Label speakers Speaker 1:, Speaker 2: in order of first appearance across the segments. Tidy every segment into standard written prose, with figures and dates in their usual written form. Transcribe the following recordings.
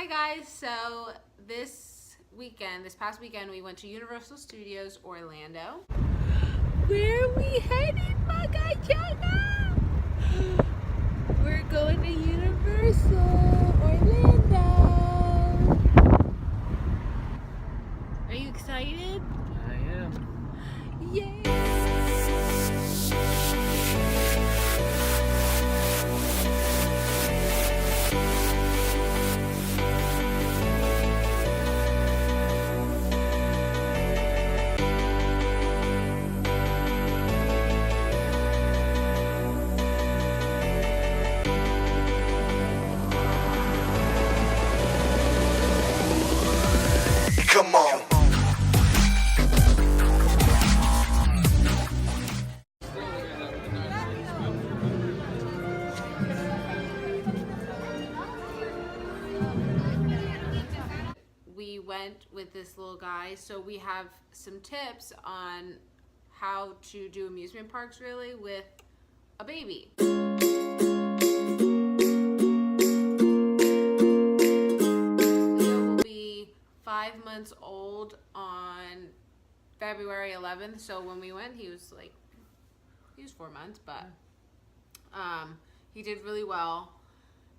Speaker 1: Hi guys, so this past weekend, we went to Universal Studios Orlando.
Speaker 2: Where are we headed, Magachana? We're going to Universal Orlando. Are you excited?
Speaker 3: I am.
Speaker 2: Yay!
Speaker 4: Come on.
Speaker 1: We went with this little guy, so we have some tips on how to do amusement parks really with a baby. Leo will be 5 months old on February 11th, so when we went he was 4 months, but he did really well.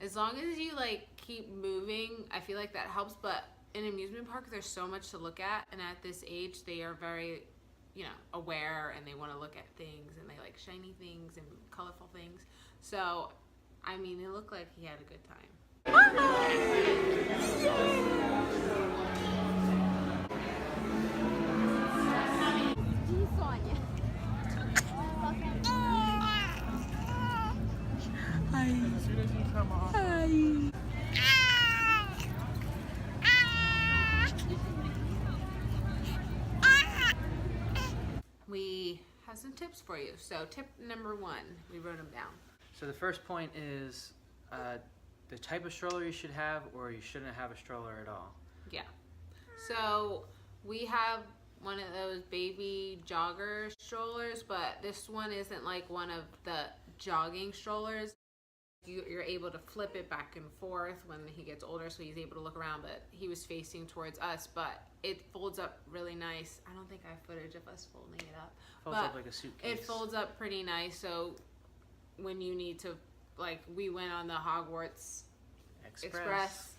Speaker 1: As long as you keep moving, I feel like that helps. But in an amusement park, there's so much to look at, and at this age, they are very, aware, and they want to look at things, and they like shiny things and colorful things. So, I mean, it looked like he had a good time.
Speaker 2: Hi.
Speaker 3: As soon as you come off.
Speaker 2: Hi.
Speaker 1: We have some tips for you. So, tip number 1, we wrote them down.
Speaker 3: So the first point is the type of stroller you should have, or you shouldn't have a stroller at all.
Speaker 1: Yeah. So we have one of those baby jogger strollers, but this one isn't like one of the jogging strollers. You're able to flip it back and forth when he gets older, so he's able to look around, but he was facing towards us, but it folds up really nice. I don't think I have footage of us folding it up.
Speaker 3: Folds up like a suitcase.
Speaker 1: It folds up pretty nice, so when you need to, we went on the Hogwarts Express.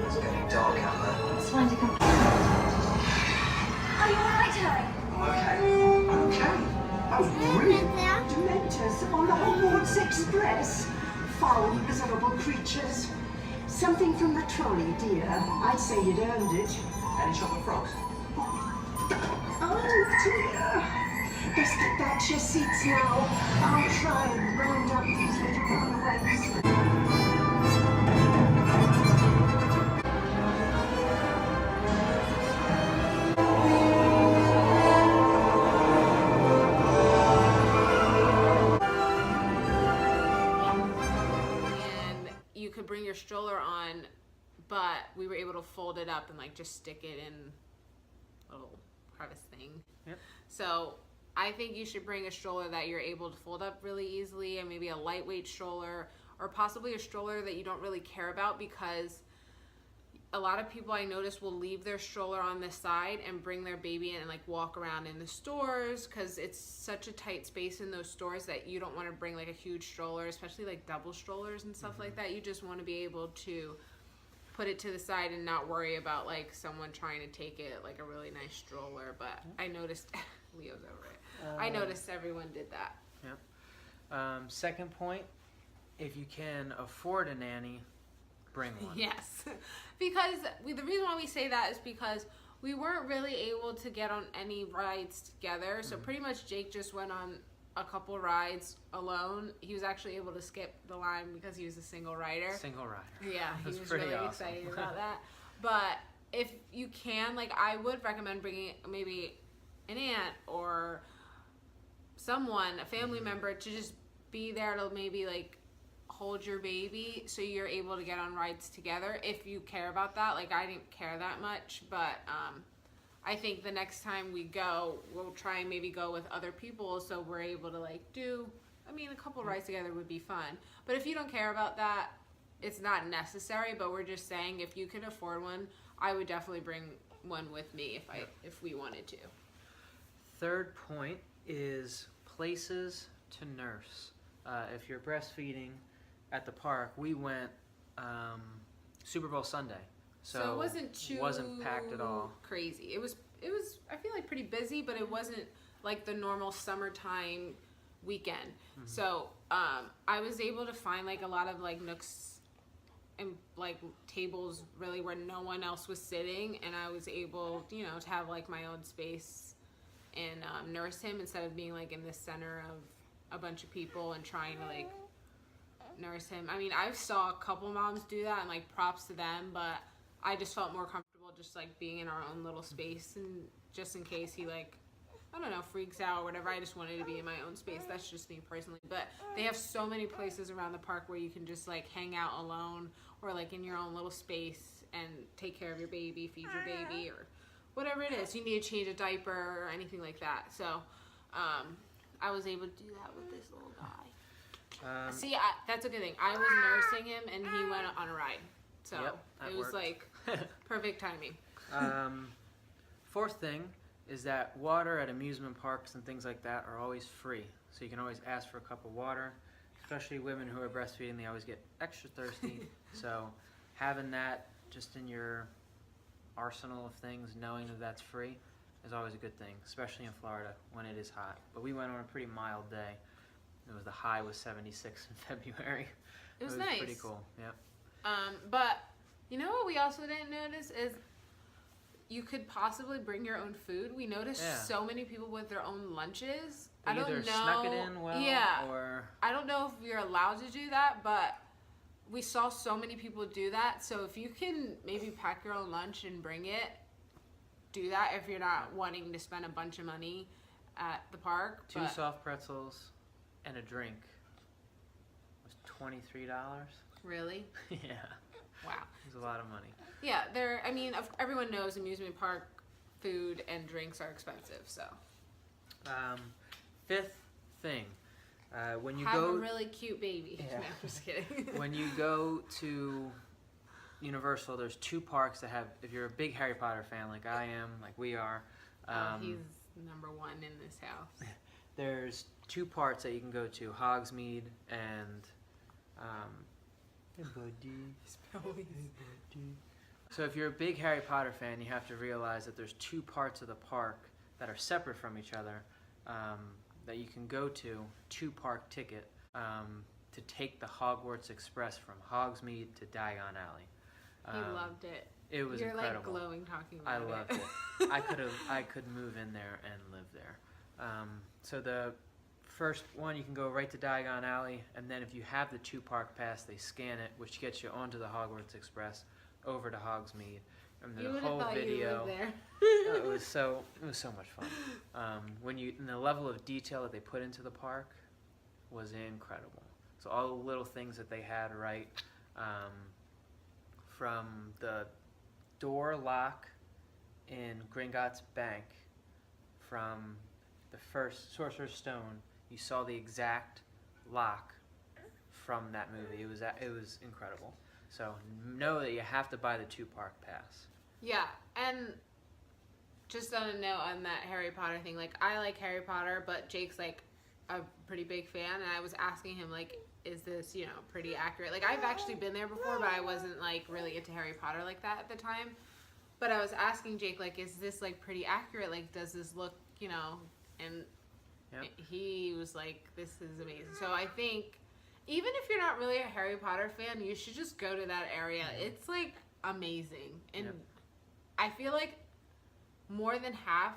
Speaker 4: It's getting dark out there.
Speaker 5: It's fine to come. Are you alright, Harry?
Speaker 6: I'm okay. Oh, really? Dementors on the Hogwarts Express. Foul, miserable creatures. Something from the trolley, dear. I'd say you'd earned it.
Speaker 4: Any chocolate frogs?
Speaker 6: Oh, dear. Best get back to your seats now. I'll try and round up these little runaways.
Speaker 1: And you could bring your stroller on, but we were able to fold it up and just stick it in a little crevice thing.
Speaker 3: Yep.
Speaker 1: So I think you should bring a stroller that you're able to fold up really easily, and maybe a lightweight stroller, or possibly a stroller that you don't really care about, because a lot of people I notice will leave their stroller on the side and bring their baby in and walk around in the stores, because it's such a tight space in those stores that you don't want to bring a huge stroller, especially double strollers and stuff like that. You just want to be able to put it to the side and not worry about someone trying to take it a really nice stroller. But I noticed Leo's over it. I noticed everyone did that.
Speaker 3: Yep. Second point, if you can afford a nanny, bring one.
Speaker 1: Yes, because the reason why we say that is because we weren't really able to get on any rides together. So pretty much Jake just went on a couple rides alone. He was actually able to skip the line because he was a single rider.
Speaker 3: Single rider.
Speaker 1: Yeah, he
Speaker 3: That's
Speaker 1: was
Speaker 3: pretty
Speaker 1: really
Speaker 3: awesome.
Speaker 1: excited about that. But if you can, like, I would recommend bringing maybe an aunt or someone, a family member, to just be there to maybe like hold your baby so you're able to get on rides together if you care about that. Like, I didn't care that much, but I think the next time we go, we'll try and maybe go with other people so we're able to like do, I mean, a couple rides together would be fun. But if you don't care about that, it's not necessary, but we're just saying if you can afford one, I would definitely bring one with me if we wanted to.
Speaker 3: Third point is places to nurse. If you're breastfeeding at the park, we went Super Bowl Sunday. So
Speaker 1: it
Speaker 3: wasn't packed at all.
Speaker 1: Crazy. It was I feel like pretty busy, but it wasn't like the normal summertime weekend.
Speaker 3: Mm-hmm.
Speaker 1: So I was able to find like a lot of like nooks and like tables really where no one else was sitting, and I was able, you know, to have like my own space and nurse him instead of being like in the center of a bunch of people and trying to like nurse him. I mean, I saw a couple moms do that, and like props to them, but I just felt more comfortable just like being in our own little space, and just in case he like, I don't know, freaks out or whatever, I just wanted to be in my own space. That's just me personally. But they have so many places around the park where you can just like hang out alone or like in your own little space and take care of your baby, feed your baby, or whatever it is. You need to change a diaper or anything like that. So I was able to do that with this little guy. See, that's a good thing. I was nursing him and he went on a ride. So
Speaker 3: Yep, that
Speaker 1: it was
Speaker 3: worked.
Speaker 1: like perfect timing.
Speaker 3: Fourth thing is that water at amusement parks and things like that are always free. So you can always ask for a cup of water. Especially women who are breastfeeding, they always get extra thirsty. So having that just in your arsenal of things, knowing that that's free, is always a good thing, especially in Florida when it is hot. But we went on a pretty mild day. The high was 76 in February.
Speaker 1: It was nice.
Speaker 3: Pretty cool. Yep.
Speaker 1: But you know what we also didn't notice is you could possibly bring your own food. We noticed so many people with their own lunches.
Speaker 3: They
Speaker 1: I don't
Speaker 3: either
Speaker 1: know.
Speaker 3: snuck it in well,
Speaker 1: yeah.
Speaker 3: or
Speaker 1: I don't know if you're allowed to do that, but we saw so many people do that. So if you can maybe pack your own lunch and bring it, do that if you're not wanting to spend a bunch of money at the park.
Speaker 3: two soft pretzels and a drink was $23.
Speaker 1: Really?
Speaker 3: Yeah.
Speaker 1: Wow.
Speaker 3: It was a lot of money.
Speaker 1: Yeah, everyone knows amusement park food and drinks are expensive, so.
Speaker 3: Fifth thing, when you
Speaker 1: Have
Speaker 3: go
Speaker 1: a really cute baby.
Speaker 3: Yeah.
Speaker 1: No, I'm just kidding.
Speaker 3: when you go to Universal, there's two parks that have. If you're a big Harry Potter fan, like I am, like we are,
Speaker 1: He's number one in this house.
Speaker 3: there's two parts that you can go to: Hogsmeade and. Hey buddy. So if you're a big Harry Potter fan, you have to realize that there's two parts of the park that are separate from each other that you can go to, two-park ticket, to take the Hogwarts Express from Hogsmeade to Diagon Alley.
Speaker 1: He loved it.
Speaker 3: It was
Speaker 1: You're
Speaker 3: incredible.
Speaker 1: like glowing talking
Speaker 3: I
Speaker 1: about
Speaker 3: loved it. I could move in there and live there. So the first one, you can go right to Diagon Alley, and then if you have the two-park pass, they scan it, which gets you onto the Hogwarts Express, over to Hogsmeade, and
Speaker 1: You
Speaker 3: the
Speaker 1: would have
Speaker 3: whole
Speaker 1: thought you
Speaker 3: video.
Speaker 1: lived there.
Speaker 3: It was so much fun. And the level of detail that they put into the park was incredible. So all the little things that they had right, from the door lock in Gringotts Bank, from the first Sorcerer's Stone, you saw the exact lock from that movie. It was incredible. So know that you have to buy the two-park pass.
Speaker 1: Yeah, and just on a note on that Harry Potter thing, like I like Harry Potter, but Jake's like a pretty big fan, and I was asking him like, is this, you know, pretty accurate? Like I've actually been there before, but I wasn't like really into Harry Potter like that at the time. But I was asking Jake like, is this like pretty accurate? Like, does this look, you know? And he was like, this is amazing. So I think even if you're not really a Harry Potter fan, you should just go to that area. It's like amazing. And I feel like more than half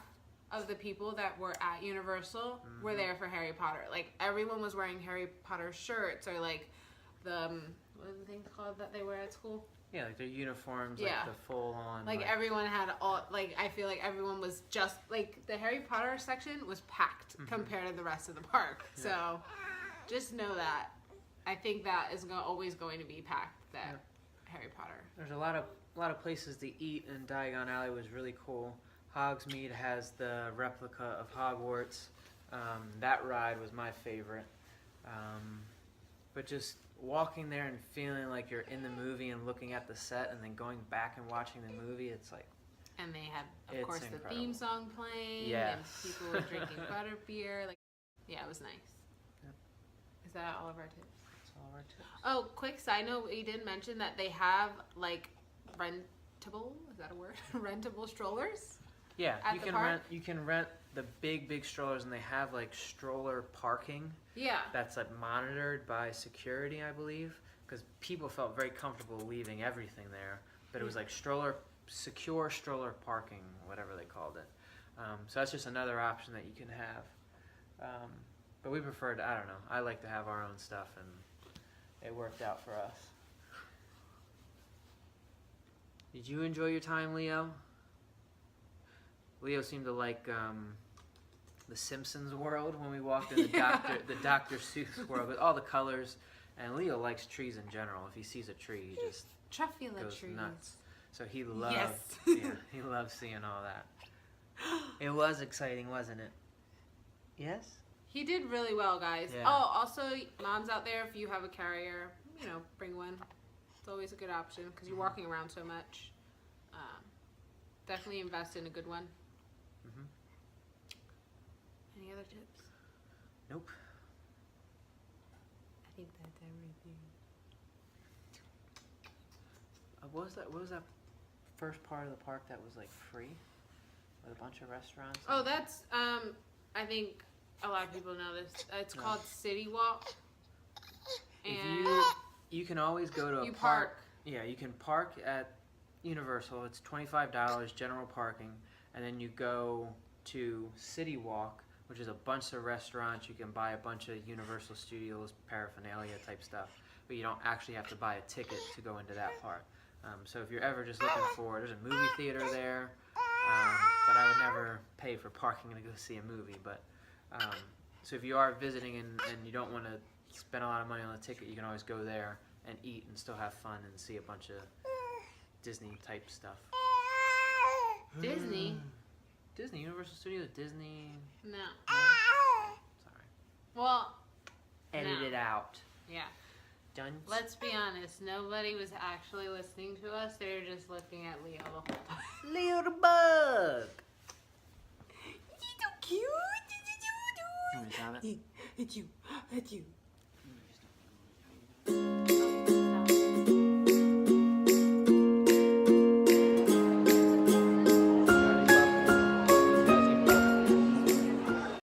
Speaker 1: of the people that were at Universal were there for Harry Potter. Like, everyone was wearing Harry Potter shirts, or like the what are the things called that they wear at school?
Speaker 3: Yeah, like their uniforms,
Speaker 1: Yeah.
Speaker 3: like the full on.
Speaker 1: Like, everyone had all, like, I feel like everyone was just, like, the Harry Potter section was packed compared to the rest of the park.
Speaker 3: Yeah.
Speaker 1: So, just know that. I think that is always going to be packed, that Harry Potter.
Speaker 3: There's a lot of places to eat, and Diagon Alley was really cool. Hogsmeade has the replica of Hogwarts. That ride was my favorite. But just walking there and feeling like you're in the movie and looking at the set and then going back and watching the movie, it's like...
Speaker 1: And they had, of
Speaker 3: It's
Speaker 1: course, the
Speaker 3: incredible.
Speaker 1: theme song playing,
Speaker 3: Yes.
Speaker 1: and people were drinking butterbeer. Like, yeah, it was nice.
Speaker 3: Yep.
Speaker 1: Is that all of our tips?
Speaker 3: That's all our tips.
Speaker 1: Oh, quick side note, we did mention that they have, like, rentable, is that a word? Rentable strollers?
Speaker 3: Yeah,
Speaker 1: At
Speaker 3: you
Speaker 1: the
Speaker 3: can
Speaker 1: park?
Speaker 3: rent. You can rent the big strollers, and they have like stroller parking
Speaker 1: Yeah.
Speaker 3: that's like monitored by security, I believe, because people felt very comfortable leaving everything there. But it was like secure stroller parking, whatever they called it. So that's just another option that you can have. But we preferred. I don't know. I like to have our own stuff, and it worked out for us. Did you enjoy your time, Leo? Leo seemed to like the Simpsons world when we walked in the Dr. Seuss world with all the colors. And Leo likes trees in general. If he sees a tree, he just
Speaker 1: Truffula
Speaker 3: goes
Speaker 1: trees.
Speaker 3: nuts. So he loved,
Speaker 1: Yes.
Speaker 3: yeah, he loved seeing all that. It was exciting, wasn't it? Yes.
Speaker 1: He did really well, guys.
Speaker 3: Yeah.
Speaker 1: Oh, also, moms out there, if you have a carrier, bring one. It's always a good option because you're walking around so much. Definitely invest in a good one.
Speaker 3: Mhm.
Speaker 1: Any other tips?
Speaker 3: Nope.
Speaker 1: I think that's everything.
Speaker 3: What was that first part of the park that was like free with a bunch of restaurants?
Speaker 1: Oh, that's, I think a lot of people know this. It's called Citywalk. And
Speaker 3: If you can always go to a
Speaker 1: you
Speaker 3: park.
Speaker 1: park.
Speaker 3: Yeah, you can park at Universal. It's $25 general parking, and then you go to Citywalk, which is a bunch of restaurants. You can buy a bunch of Universal Studios paraphernalia type stuff, but you don't actually have to buy a ticket to go into that part. So if you're ever just looking for, there's a movie theater there, but I would never pay for parking to go see a movie. But so if you are visiting and you don't want to spend a lot of money on a ticket, you can always go there and eat and still have fun and see a bunch of Disney type stuff.
Speaker 1: Disney?
Speaker 3: Disney, Universal Studios, Disney.
Speaker 1: No.
Speaker 3: Sorry.
Speaker 1: Well,
Speaker 3: Edit
Speaker 1: No.
Speaker 3: it out.
Speaker 1: yeah.
Speaker 3: Done.
Speaker 1: Let's be honest. Nobody was actually listening to us. They were just looking at Leo the whole time.
Speaker 3: Leo the bug.
Speaker 1: He's so cute.
Speaker 3: You want me to have it?
Speaker 2: It's you.